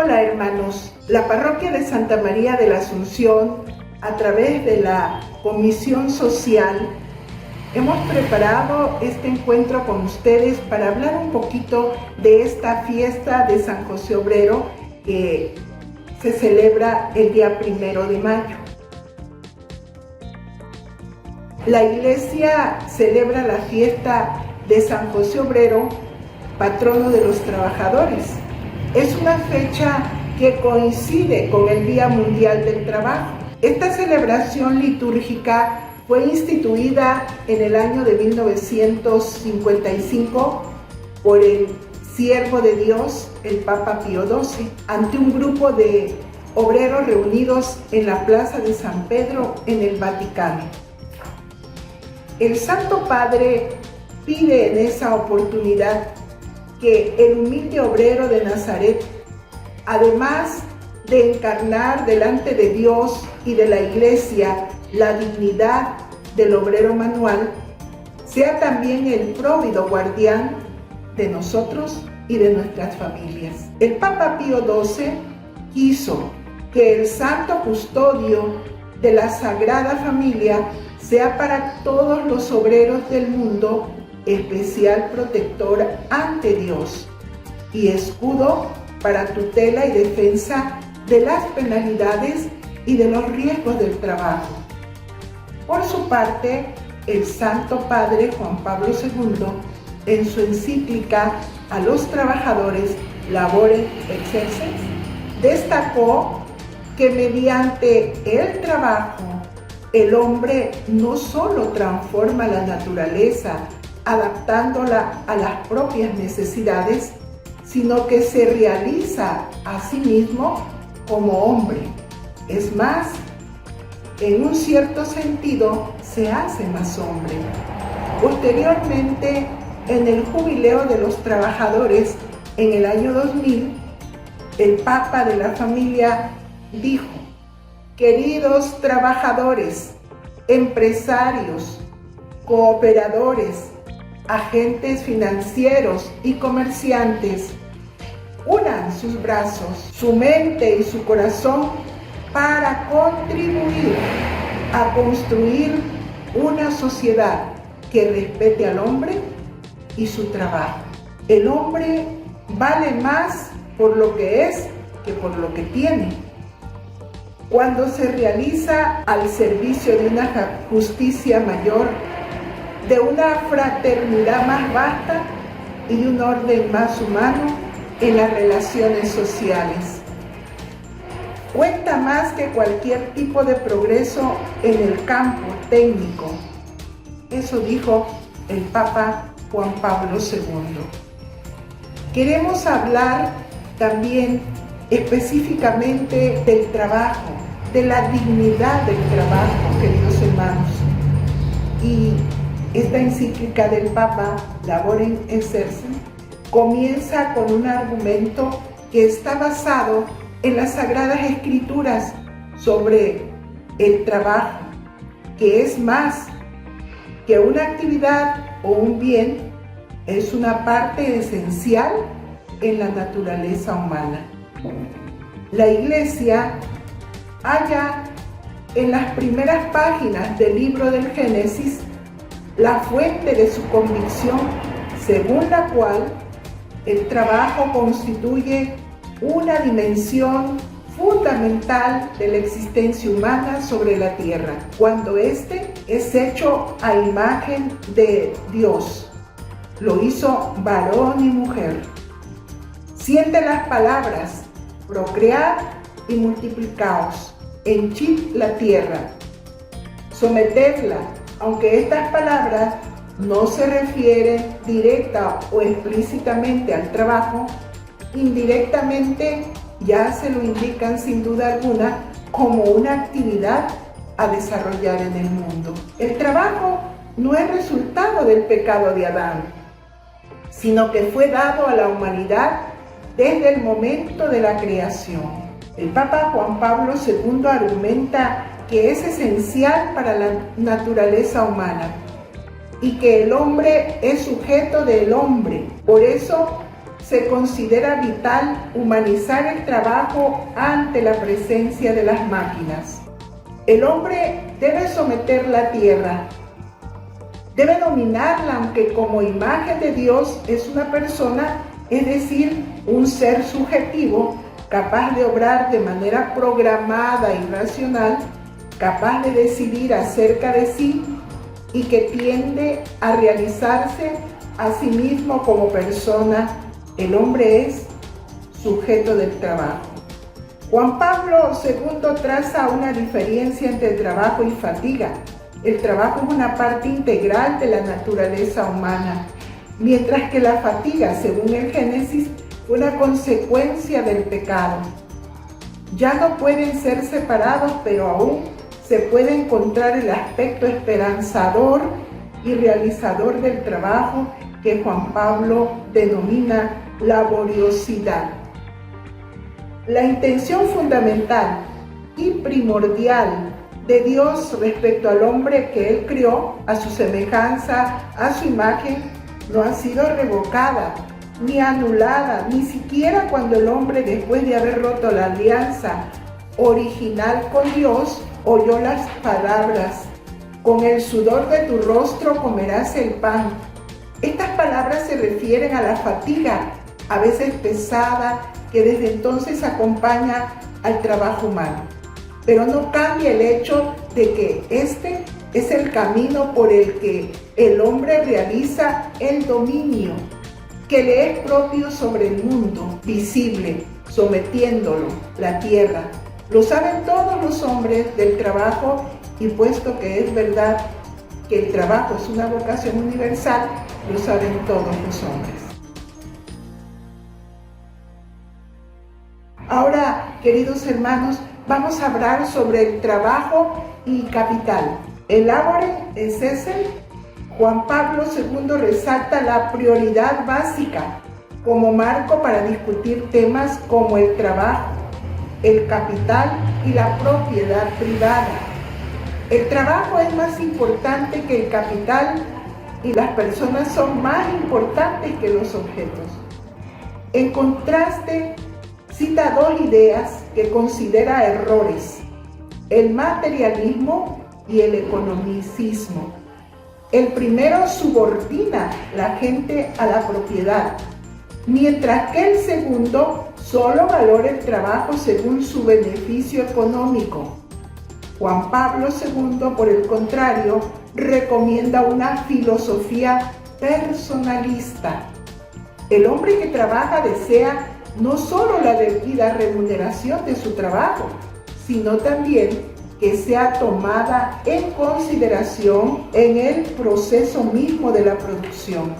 Hola hermanos, la parroquia de Santa María de la Asunción, a través de la Comisión Social, hemos preparado este encuentro con ustedes para hablar un poquito de esta fiesta de San José Obrero que se celebra el día 1 de mayo. La Iglesia celebra la fiesta de San José Obrero, patrono de los trabajadores. Es una fecha que coincide con el Día Mundial del Trabajo. Esta celebración litúrgica fue instituida en el año de 1955 por el siervo de Dios, el Papa Pío XII, ante un grupo de obreros reunidos en la Plaza de San Pedro en el Vaticano. El Santo Padre pide en esa oportunidad que el humilde obrero de Nazaret, además de encarnar delante de Dios y de la Iglesia la dignidad del obrero manual, sea también el próvido guardián de nosotros y de nuestras familias. El Papa Pío XII quiso que el santo custodio de la Sagrada Familia sea para todos los obreros del mundo especial protector ante Dios y escudo para tutela y defensa de las penalidades y de los riesgos del trabajo. Por su parte, el Santo Padre Juan Pablo II, en su encíclica a los trabajadores Labore Exercens, destacó que mediante el trabajo el hombre no solo transforma la naturaleza adaptándola a las propias necesidades, sino que se realiza a sí mismo como hombre. Es más, en un cierto sentido, se hace más hombre. Posteriormente, en el Jubileo de los Trabajadores, en el año 2000, el Papa de la Familia dijo: queridos trabajadores, empresarios, cooperadores, agentes financieros y comerciantes, unan sus brazos, su mente y su corazón para contribuir a construir una sociedad que respete al hombre y su trabajo. El hombre vale más por lo que es que por lo que tiene. Cuando se realiza al servicio de una justicia mayor, de una fraternidad más vasta y de un orden más humano en las relaciones sociales. Cuenta más que cualquier tipo de progreso en el campo técnico. Eso dijo el Papa Juan Pablo II. Queremos hablar también específicamente del trabajo, de la dignidad del trabajo, queridos hermanos. Y esta encíclica del Papa, Labore Exercens, comienza con un argumento que está basado en las Sagradas Escrituras sobre el trabajo, que es más que una actividad o un bien, es una parte esencial en la naturaleza humana. La Iglesia halla en las primeras páginas del libro del Génesis la fuente de su convicción, según la cual el trabajo constituye una dimensión fundamental de la existencia humana sobre la tierra, cuando éste es hecho a imagen de Dios. Lo hizo varón y mujer. Siente las palabras: procread y multiplicaos, henchid la tierra, sometedla. Aunque estas palabras no se refieren directa o explícitamente al trabajo, indirectamente ya se lo indican sin duda alguna como una actividad a desarrollar en el mundo. El trabajo no es resultado del pecado de Adán, sino que fue dado a la humanidad desde el momento de la creación. El Papa Juan Pablo II argumenta que es esencial para la naturaleza humana y que el hombre es sujeto del hombre. Por eso se considera vital humanizar el trabajo ante la presencia de las máquinas. El hombre debe someter la tierra, debe dominarla, aunque como imagen de Dios es una persona, es decir, un ser subjetivo, capaz de obrar de manera programada y racional, capaz de decidir acerca de sí y que tiende a realizarse a sí mismo como persona. El hombre es sujeto del trabajo. Juan Pablo II traza una diferencia entre trabajo y fatiga. El trabajo es una parte integral de la naturaleza humana, mientras que la fatiga, según el Génesis, fue una consecuencia del pecado. Ya no pueden ser separados, pero aún se puede encontrar el aspecto esperanzador y realizador del trabajo que Juan Pablo denomina laboriosidad. La intención fundamental y primordial de Dios respecto al hombre que Él crió a su semejanza, a su imagen, no ha sido revocada ni anulada, ni siquiera cuando el hombre, después de haber roto la alianza original con Dios, oyó las palabras: con el sudor de tu rostro comerás el pan. Estas palabras se refieren a la fatiga, a veces pesada, que desde entonces acompaña al trabajo humano. Pero no cambia el hecho de que este es el camino por el que el hombre realiza el dominio que le es propio sobre el mundo visible, sometiéndolo, la tierra. Lo saben todos los hombres del trabajo, y puesto que es verdad que el trabajo es una vocación universal, lo saben todos los hombres. Ahora, queridos hermanos, vamos a hablar sobre el trabajo y capital. El labore necessae. Juan Pablo II resalta la prioridad básica como marco para discutir temas como el trabajo, el capital y la propiedad privada. El trabajo es más importante que el capital y las personas son más importantes que los objetos. En contraste, cita dos ideas que considera errores: el materialismo y el economicismo. El primero subordina la gente a la propiedad, mientras que el segundo solo valora el trabajo según su beneficio económico. Juan Pablo II, por el contrario, recomienda una filosofía personalista. El hombre que trabaja desea no solo la debida remuneración de su trabajo, sino también que sea tomada en consideración en el proceso mismo de la producción.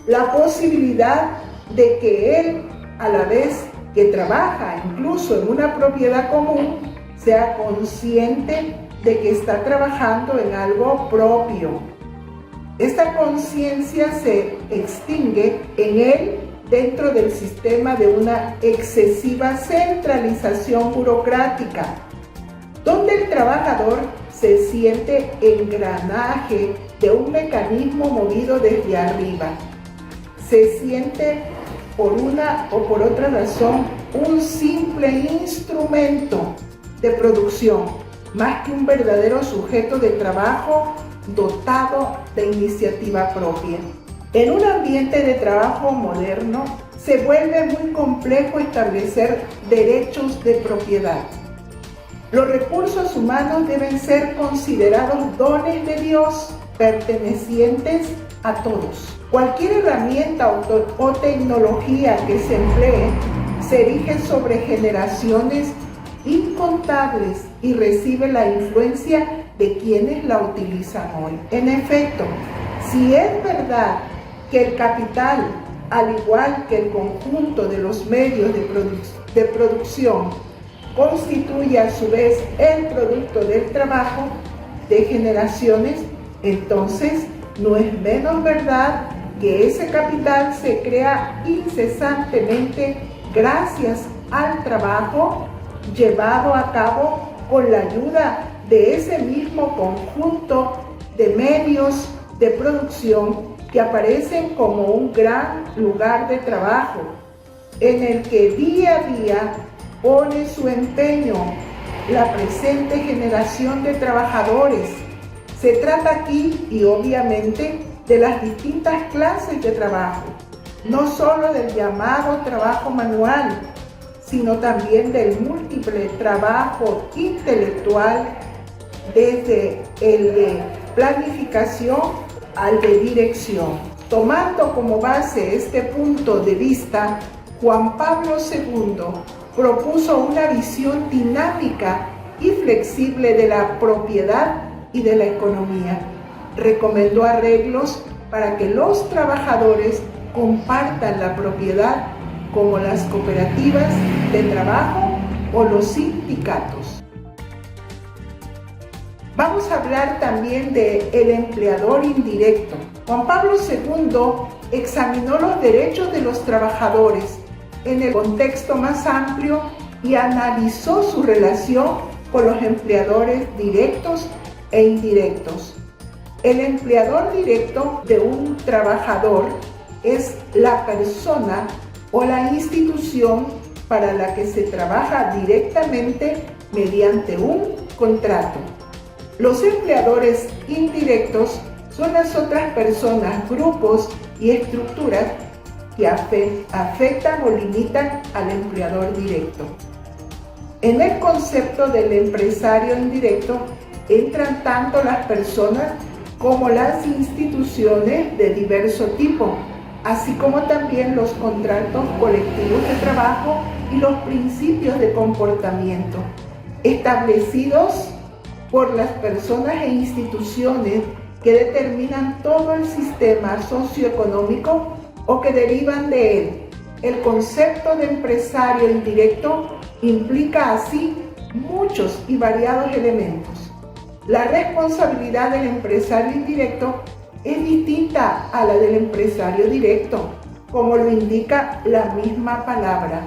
La posibilidad de que él, a la vez que trabaja incluso en una propiedad común, sea consciente de que está trabajando en algo propio. Esta conciencia se extingue en él dentro del sistema de una excesiva centralización burocrática, donde el trabajador se siente engranaje de un mecanismo movido desde arriba. Se siente, por una o por otra razón, un simple instrumento de producción, más que un verdadero sujeto de trabajo dotado de iniciativa propia. En un ambiente de trabajo moderno, se vuelve muy complejo establecer derechos de propiedad. Los recursos humanos deben ser considerados dones de Dios, pertenecientes a todos. Cualquier herramienta o tecnología que se emplee se erige sobre generaciones incontables y recibe la influencia de quienes la utilizan hoy. En efecto, si es verdad que el capital, al igual que el conjunto de los medios de producción, constituye a su vez el producto del trabajo de generaciones, entonces no es menos verdad que ese capital se crea incesantemente gracias al trabajo llevado a cabo con la ayuda de ese mismo conjunto de medios de producción que aparecen como un gran lugar de trabajo, en el que día a día pone su empeño la presente generación de trabajadores. Se trata aquí, y obviamente, de las distintas clases de trabajo, no solo del llamado trabajo manual, sino también del múltiple trabajo intelectual, desde el de planificación al de dirección. Tomando como base este punto de vista, Juan Pablo II propuso una visión dinámica y flexible de la propiedad y de la economía. Recomendó arreglos para que los trabajadores compartan la propiedad, como las cooperativas de trabajo o los sindicatos. Vamos a hablar también del empleador indirecto. Juan Pablo II examinó los derechos de los trabajadores en el contexto más amplio y analizó su relación con los empleadores directos e indirectos. El empleador directo de un trabajador es la persona o la institución para la que se trabaja directamente mediante un contrato. Los empleadores indirectos son las otras personas, grupos y estructuras que afectan o limitan al empleador directo. En el concepto del empresario indirecto entran tanto las personas como las instituciones de diverso tipo, así como también los contratos colectivos de trabajo y los principios de comportamiento establecidos por las personas e instituciones que determinan todo el sistema socioeconómico o que derivan de él. El concepto de empresario indirecto implica así muchos y variados elementos. La responsabilidad del empresario indirecto es distinta a la del empresario directo, como lo indica la misma palabra.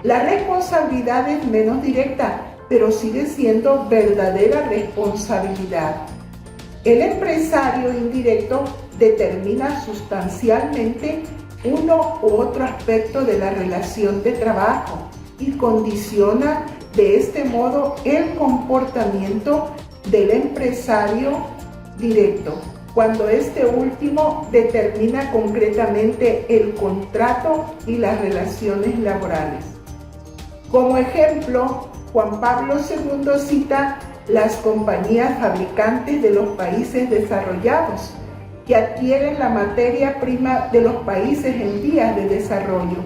La responsabilidad es menos directa, pero sigue siendo verdadera responsabilidad. El empresario indirecto determina sustancialmente uno u otro aspecto de la relación de trabajo y condiciona de este modo el comportamiento del empresario directo, cuando este último determina concretamente el contrato y las relaciones laborales. Como ejemplo, Juan Pablo II cita las compañías fabricantes de los países desarrollados, que adquieren la materia prima de los países en vías de desarrollo.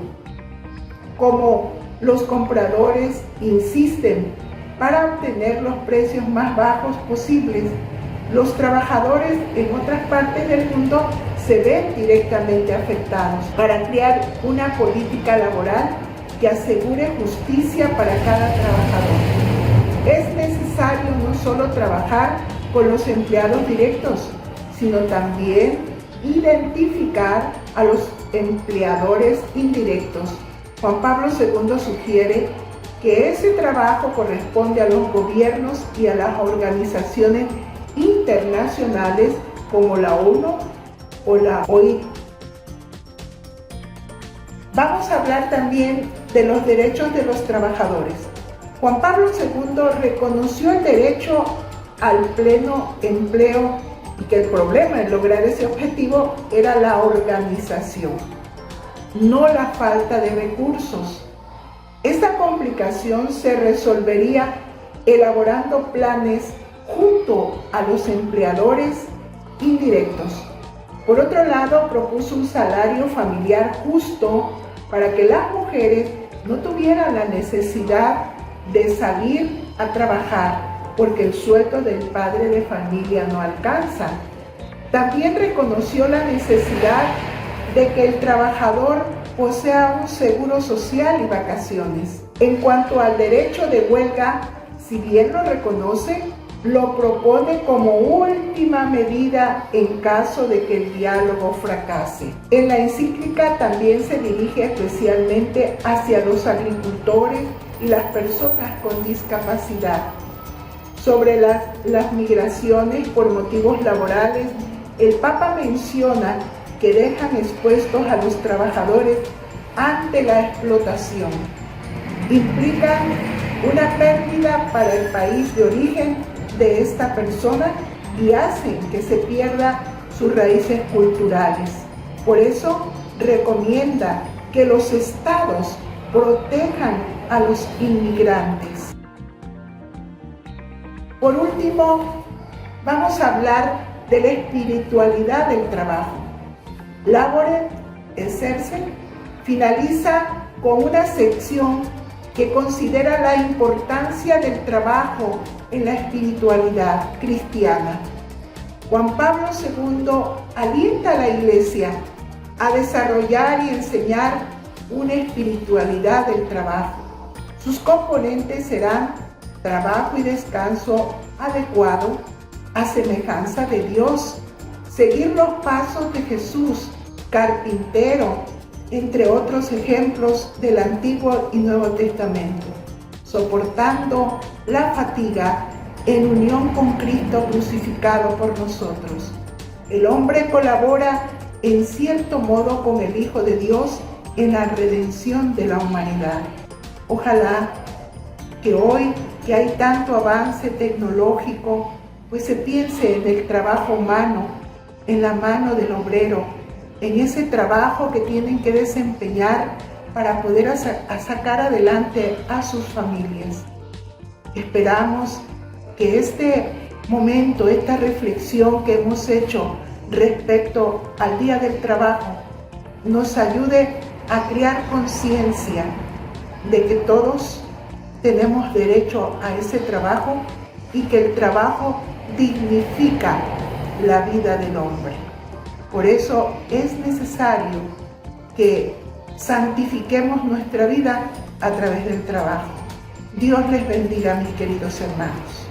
Como los compradores insisten para obtener los precios más bajos posibles, los trabajadores en otras partes del mundo se ven directamente afectados para crear una política laboral que asegure justicia para cada trabajador. Es necesario no solo trabajar con los empleados directos, sino también identificar a los empleadores indirectos. Juan Pablo II sugiere que ese trabajo corresponde a los gobiernos y a las organizaciones internacionales como la ONU o la OIT. Vamos a hablar también de los derechos de los trabajadores. Juan Pablo II reconoció el derecho al pleno empleo y que el problema en lograr ese objetivo era la organización, no la falta de recursos. Esta complicación se resolvería elaborando planes junto a los empleadores indirectos. Por otro lado, propuso un salario familiar justo para que las mujeres no tuvieran la necesidad de salir a trabajar porque el sueldo del padre de familia no alcanza. También reconoció la necesidad de que el trabajador posea un seguro social y vacaciones. En cuanto al derecho de huelga, si bien lo reconoce, lo propone como última medida en caso de que el diálogo fracase. En la encíclica también se dirige especialmente hacia los agricultores y las personas con discapacidad. Sobre las migraciones por motivos laborales, el Papa menciona que dejan expuestos a los trabajadores ante la explotación. Implican una pérdida para el país de origen de esta persona y hacen que se pierdan sus raíces culturales. Por eso recomienda que los estados protejan a los inmigrantes. Por último, vamos a hablar de la espiritualidad del trabajo. Labore Exercen finaliza con una sección que considera la importancia del trabajo en la espiritualidad cristiana. Juan Pablo II alienta a la Iglesia a desarrollar y enseñar una espiritualidad del trabajo. Sus componentes serán trabajo y descanso adecuado a semejanza de Dios, seguir los pasos de Jesús, carpintero, entre otros ejemplos del Antiguo y Nuevo Testamento, soportando la fatiga en unión con Cristo crucificado por nosotros. El hombre colabora en cierto modo con el Hijo de Dios en la redención de la humanidad. Ojalá que hoy que hay tanto avance tecnológico, pues se piense en el trabajo humano, en la mano del obrero, en ese trabajo que tienen que desempeñar para poder sacar adelante a sus familias. Esperamos que este momento, esta reflexión que hemos hecho respecto al Día del Trabajo, nos ayude a crear conciencia de que todos tenemos derecho a ese trabajo y que el trabajo dignifica la vida del hombre. Por eso es necesario que santifiquemos nuestra vida a través del trabajo. Dios les bendiga, mis queridos hermanos.